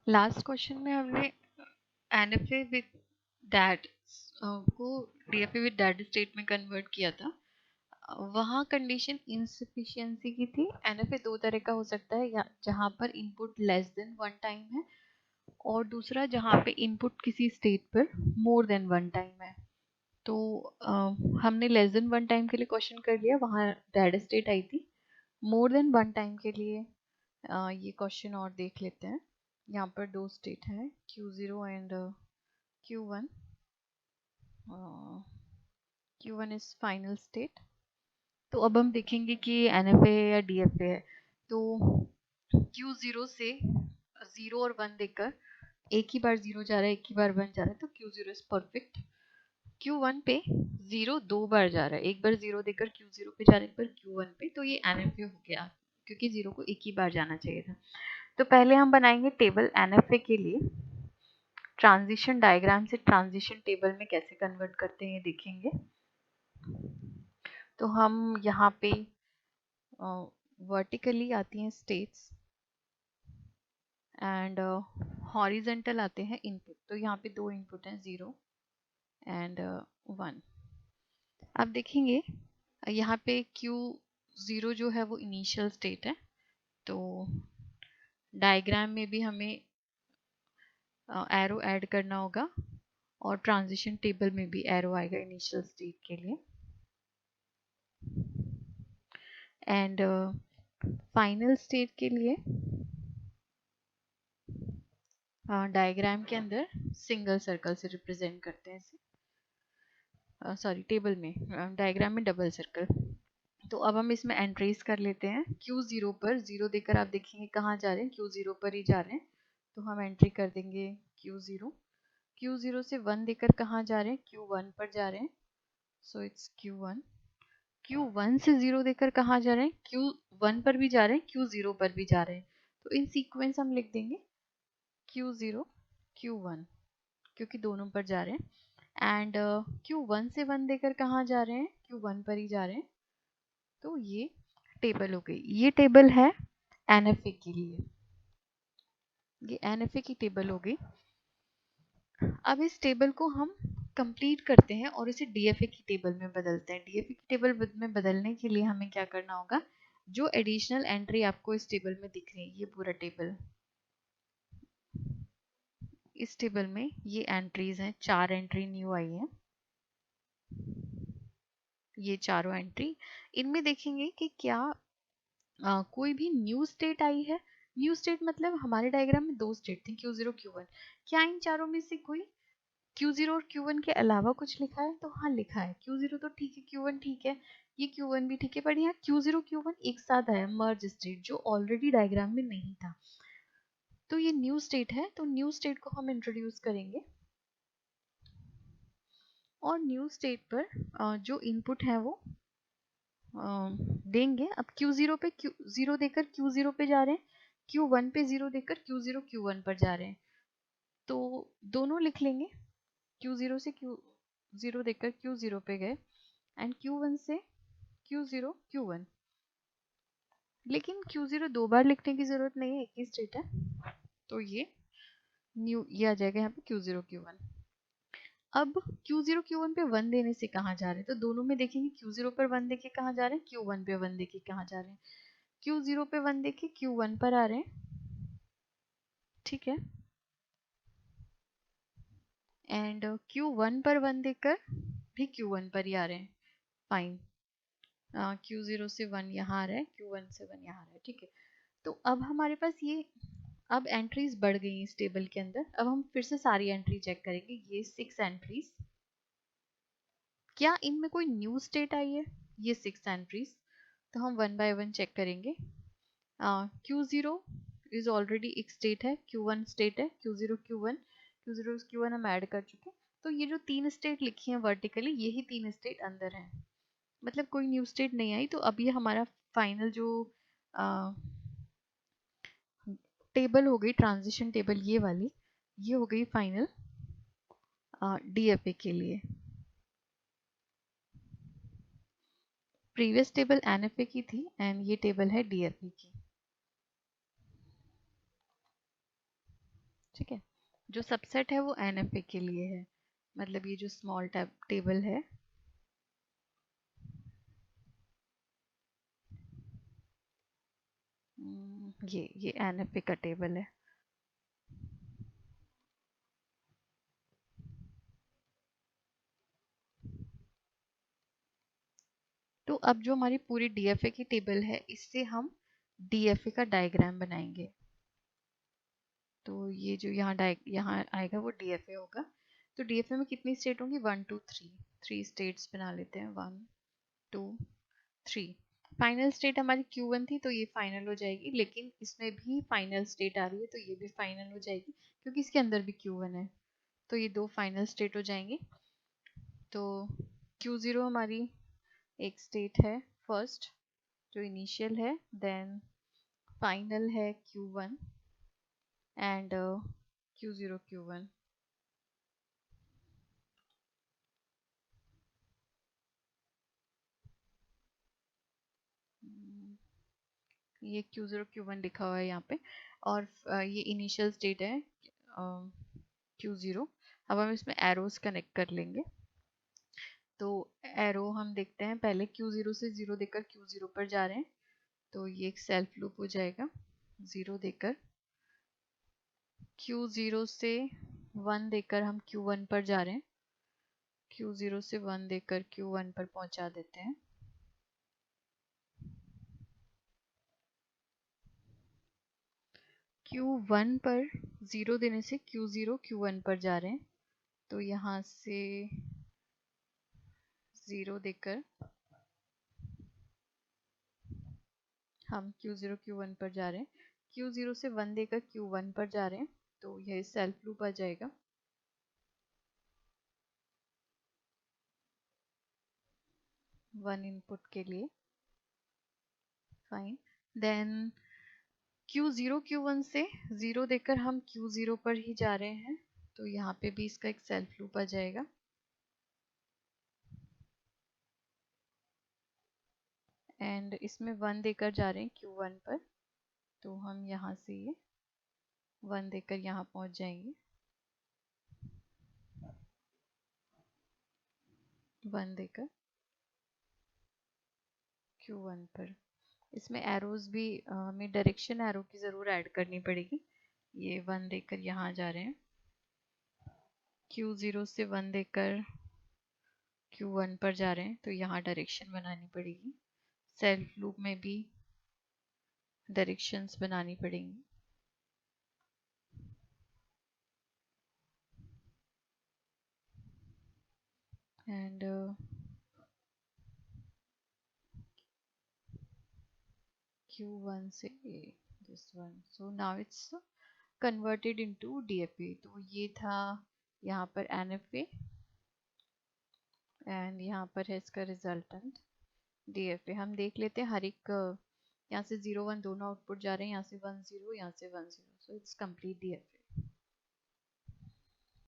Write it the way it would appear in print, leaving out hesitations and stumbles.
Last question में हमने NFA with that को डीएफए विद दैट स्टेट में कन्वर्ट किया था। वहाँ कंडीशन इनसफिशिएंसी की थी। एनएफए दो तरह का हो सकता है, या जहाँ पर input less than one time है, और दूसरा जहाँ पे इनपुट किसी स्टेट पर मोर देन वन टाइम है। तो हमने लेस देन वन टाइम के लिए क्वेश्चन कर लिया, वहाँ डेड स्टेट आई थी। मोर देन वन टाइम के लिए ये क्वेश्चन और देख लेते हैं। यहाँ पर दो स्टेट है, Q0 and Q1। Q1 is final state. तो अब हम देखेंगे कि NFA है या DFA है। तो Q0 से 0 और 1 देकर एक ही बार 0 जा रहा है, एक ही बार 1 जा रहा है, तो Q0 इज परफेक्ट। Q1 पे 0 दो बार जा रहा है, एक बार 0 देकर Q0 पे जा रहा है, एक बार Q1 पे, तो ये NFA हो गया, क्योंकि 0 को एक ही बार जाना चाहिए था। तो पहले हम बनाएंगे टेबल NFA के लिए। ट्रांजिशन डायग्राम से ट्रांजिशन टेबल में कैसे कन्वर्ट करते हैं ये देखेंगे। तो हम यहाँ पे वर्टिकली आती हैं स्टेट्स एंड हॉरिजेंटल आते हैं इनपुट। तो यहाँ पे दो इनपुट हैं, 0 एंड 1। अब देखेंगे यहाँ पे Q0 जो है वो इनिशियल स्टेट है। तो डायग्राम में भी हमें एरो ऐड करना होगा, और ट्रांजिशन टेबल में भी एरो आएगा इनिशियल स्टेट के लिए। एंड फाइनल स्टेट के लिए डायग्राम के अंदर सिंगल सर्कल से रिप्रेजेंट करते हैं इसे। सॉरी, टेबल में, डायग्राम में डबल सर्कल। तो अब हम इसमें एंट्रीज कर लेते हैं। Q0 पर 0 देकर आप देखेंगे कहाँ जा रहे हैं, Q0 पर ही जा रहे हैं। तो हम एंट्री कर देंगे Q0। Q0 से 1 देकर कहाँ जा रहे हैं, Q1 पर जा रहे हैं, सो इट्स Q1। Q1 से 0 देकर कहाँ जा रहे हैं, Q1 पर भी जा रहे हैं, Q0 पर भी जा रहे हैं। तो इन सीक्वेंस हम लिख देंगे Q0 Q1, क्योंकि दोनों पर जा रहे हैं। एंड Q1 से 1 देकर कहाँ जा रहे हैं, Q1 पर ही जा रहे हैं। तो ये टेबल हो गई। ये टेबल है NFA के लिए, ये NFA की टेबल हो गई। अब इस टेबल को हम कंप्लीट करते हैं और इसे DFA की टेबल में बदलते हैं। DFA की टेबल में बदलने के लिए हमें क्या करना होगा, जो एडिशनल एंट्री आपको इस टेबल में दिख रही है, ये पूरा टेबल, इस टेबल में ये एंट्रीज हैं, 4 एंट्री न्यू आई है, ये चारों एंट्री। इनमें देखेंगे कि क्या कोई भी न्यू स्टेट आई है। न्यू स्टेट मतलब हमारे डायग्राम में दो स्टेट थी, Q0 Q1। क्या इन चारों में से कोई Q0 और Q1 के अलावा कुछ लिखा है, तो हाँ लिखा है। Q0 तो ठीक है, Q1 ठीक है, ये Q1 भी ठीक है, पर यहाँ Q0 Q1 एक साथ आया, मर्ज स्टेट, जो ऑलरेडी डायग्राम में नहीं था। तो ये न्यू स्टेट है, तो न्यू स्टेट को हम इंट्रोड्यूस करेंगे, और न्यू स्टेट पर जो इनपुट है वो देंगे। अब Q0 पे Q0 देकर Q0 पे जा रहे हैं, Q1 पे 0 देकर Q0 Q1 पर जा रहे हैं। तो दोनों लिख लेंगे, Q0 से Q0 देकर Q0 पे गए, एंड Q1 से Q0 Q1। लेकिन Q0 दो बार लिखने की जरूरत नहीं है, एक ही स्टेट है। तो ये न्यू, ये आ जाएगा यहाँ पे Q0 Q1। अब Q0 Q1 पे 1 देने से कहाँ जा रहे हैं, तो दोनों में देखेंगे Q0 पर 1 देके कहाँ जा रहे हैं, Q1 पे 1 देके कहाँ जा रहे हैं। Q0 पे 1 देके Q1 पर आ रहे हैं, ठीक है। एंड Q1 पर 1 देकर भी Q1 पर ही आ रहे हैं, फाइन। Q0 से 1 यहाँ आ रहा है, Q1 से 1 यहाँ आ रहा है, ठीक है। तो अब हमारे पास ये, अब एंट्रीज बढ़ गई इस टेबल के अंदर। अब हम फिर से सारी एंट्री चेक करेंगे, ये 6 एंट्रीज, क्या इनमें कोई न्यू स्टेट आई है, ये 6 एंट्रीज। तो हम वन बाय वन चेक करेंगे। Q0 इज ऑलरेडी एक स्टेट है, Q1 स्टेट है, Q0 Q1, Q0 Q1 हम ऐड कर चुके हैं। तो ये जो 3 स्टेट लिखी है वर्टिकली, यही 3 स्टेट अंदर हैं, मतलब कोई न्यू स्टेट नहीं आई। तो अब ये हमारा फाइनल जो टेबल हो गई, ट्रांजिशन टेबल ये वाली, ये हो गई फाइनल DFA के लिए। प्रीवियस टेबल NFA की थी, एंड ये टेबल है DFA की। ठीक है। जो सबसेट है वो NFA के लिए है, मतलब ये जो स्मॉल टेबल है ये NFA का टेबल है। तो अब जो हमारी पूरी DFA की टेबल है, इससे हम DFA का डायग्राम बनाएंगे। तो ये जो यहाँ आएगा वो DFA होगा। तो DFA में कितनी स्टेट होंगी? 1 2 3, 3 स्टेट्स बना लेते हैं। 1 2 3। फाइनल स्टेट हमारी Q1 थी, तो ये फाइनल हो जाएगी, लेकिन इसमें भी फाइनल स्टेट आ रही है, तो ये भी फाइनल हो जाएगी क्योंकि इसके अंदर भी Q1 है। तो ये दो फाइनल स्टेट हो जाएंगी। तो Q0 हमारी एक स्टेट है फर्स्ट, जो इनिशियल है, देन फाइनल है Q1 एंड Q0 Q1। ये Q0 Q1 लिखा हुआ है यहाँ पे, और ये इनिशियल स्टेट है Q0। अब हम इसमें एरोस कनेक्ट कर लेंगे। तो एरो हम देखते हैं, पहले Q0 से 0 देकर Q0 पर जा रहे हैं, तो ये एक सेल्फ लूप हो जाएगा। 0 देकर Q0 से 1 देकर हम Q1 पर जा रहे हैं, Q0 से 1 देकर Q1 पर पहुंचा देते हैं। Q1 पर 0 देने से Q0 Q1 पर जा रहे हैं, तो यहाँ से 0 देकर हम Q0 Q1 पर जा रहे हैं। Q0 से 1 देकर Q1 पर जा रहे हैं, तो यह सेल्फ लूप आ जाएगा। 1 इनपुट के लिए, फाइन। देन Q0 Q1 से 0 देकर हम Q0 पर ही जा रहे हैं, तो यहाँ पे भी इसका एक सेल्फ लूप आ जाएगा। एंड इसमें 1 देकर जा रहे हैं Q1 पर, तो हम यहाँ से ये 1 देकर यहाँ पहुँच जाएंगे। 1 देकर Q1 पर। इसमें एरोज भी हमें डायरेक्शन एरो की ज़रूर ऐड करनी पड़ेगी। ये 1 देकर यहाँ जा रहे हैं, Q0 से 1 देकर Q1 पर जा रहे हैं, तो यहाँ डायरेक्शन बनानी पड़ेगी। सेल्फ लूप में भी डायरेक्शंस बनानी पड़ेंगी। एंड Q1 से this one, so now it's converted into DFA। तो ये था यहाँ पर NFA, एंड यहाँ पर है इसका रिजल्टेंट DFA। हम देख लेते हैं, हर एक यहाँ से 0 1 दोनों आउटपुट जा रहे हैं, यहाँ से 1 0, यहाँ से 1 0, सो इट्स कंप्लीट DFA।